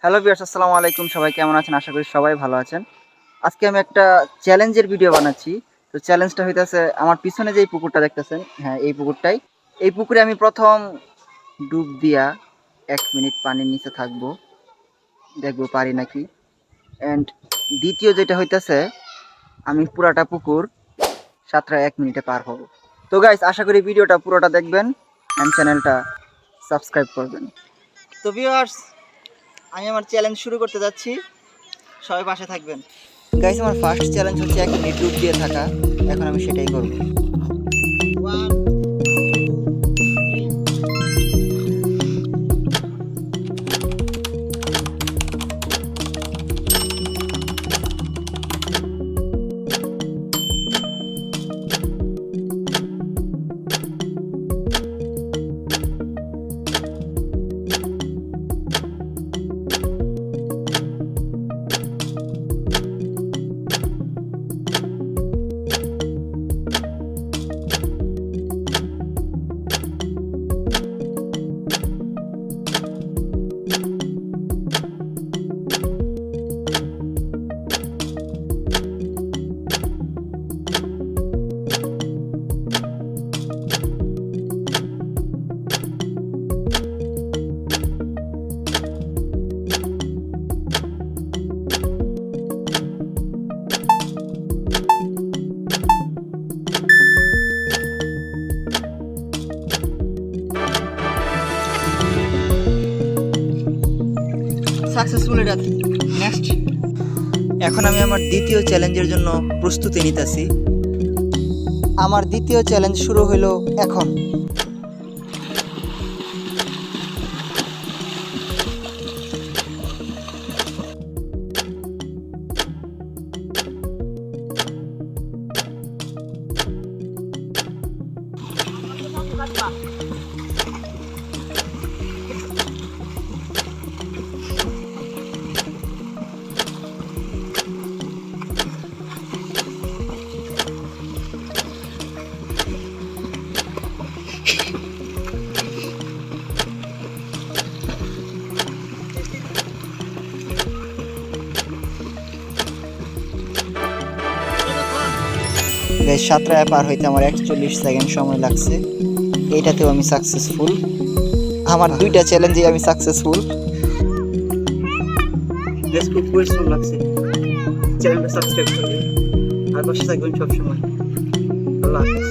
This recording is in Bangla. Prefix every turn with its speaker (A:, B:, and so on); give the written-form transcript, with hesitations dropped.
A: হ্যালো ভিউয়ার্স, আসসালামু আলাইকুম। সবাই কেমন আছেন? আশা করি সবাই ভালো আছেন। আজকে আমি একটা চ্যালেঞ্জের ভিডিও বানাচ্ছি। তো চ্যালেঞ্জটা হইতাছে আমার পিছনে যেই পুকুরটা দেখতেছেন, হ্যাঁ এই পুকুরটাই। এই পুকুরে আমি প্রথম ডুব দিয়া ১ মিনিট পানির নিচে থাকবো, দেখবো পারি নাকি। অ্যান্ড দ্বিতীয় যেটা হইতাছে আমি পুরাটা পুকুর সাঁতরায় ১ মিনিটে পার হব। তো গাইস, আশা করি ভিডিওটা পুরোটা দেখবেন অ্যান্ড চ্যানেলটা সাবস্ক্রাইব করবেন। তো ভিউয়ার্স, আমি আমার চ্যালেঞ্জ শুরু করতে যাচ্ছি, সবাই পাশে থাকবেন। গাইস, আমার ফার্স্ট চ্যালেঞ্জ হচ্ছে ১ মিনিট ডুব দিয়ে থাকা। এখন আমি সেটাই করব। সাকসেসফুল এটা। নেক্সট, এখন আমি আমার দ্বিতীয় চ্যালেঞ্জের জন্য প্রস্তুতি নিতেছি। আমার দ্বিতীয় চ্যালেঞ্জ শুরু হলো এখন। গাইস, সাঁতরায় পার হইতে আমার ৪১ সেকেন্ড সময় লাগছে। এইটাতেও আমি সাকসেসফুল। আমার দুইটা চ্যালেঞ্জে আমি সাকসেসফুল। খুব পরিশ্রম লাগছে। চ্যানেলটা সাবস্ক্রাইব করবেন আর পাশে থাকবেন সবসময়। আল্লাহ হাফেজ।